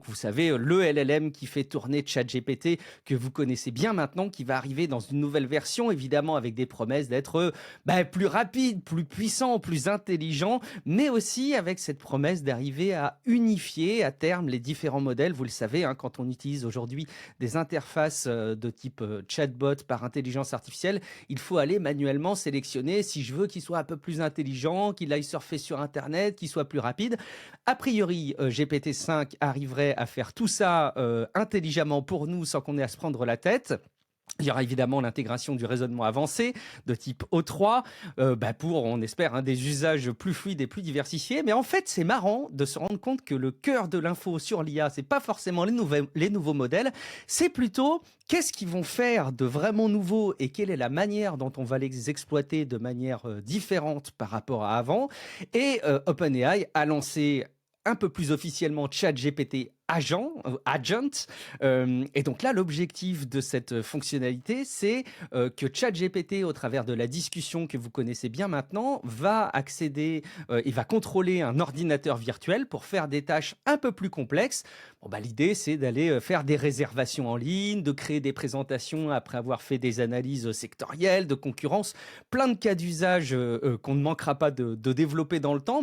Donc vous savez, le LLM qui fait tourner ChatGPT, que vous connaissez bien maintenant, qui va arriver dans une nouvelle version, évidemment avec des promesses d'être plus rapide, plus puissant, plus intelligent, mais aussi avec cette promesse d'arriver à unifier à terme les différents modèles. Vous le savez, hein, quand on utilise aujourd'hui des interfaces de type chatbot par intelligence artificielle, il faut aller manuellement sélectionner si je veux qu'il soit un peu plus intelligent, qu'il aille surfer sur Internet, qu'il soit plus rapide. A priori, GPT-5 arriverait à faire tout ça intelligemment pour nous sans qu'on ait à se prendre la tête. Il y aura évidemment l'intégration du raisonnement avancé de type O3 pour, on espère, des usages plus fluides et plus diversifiés. Mais en fait, c'est marrant de se rendre compte que le cœur de l'info sur l'IA, c'est pas forcément les nouveaux modèles, c'est plutôt qu'est-ce qu'ils vont faire de vraiment nouveau et quelle est la manière dont on va les exploiter de manière différente par rapport à avant. Et OpenAI a lancé un peu plus officiellement ChatGPT Agent. Et donc là, l'objectif de cette fonctionnalité, c'est que ChatGPT, au travers de la discussion que vous connaissez bien maintenant, va accéder et va contrôler un ordinateur virtuel pour faire des tâches un peu plus complexes. L'idée, c'est d'aller faire des réservations en ligne, de créer des présentations après avoir fait des analyses sectorielles, de concurrence, plein de cas d'usage qu'on ne manquera pas de développer dans le temps.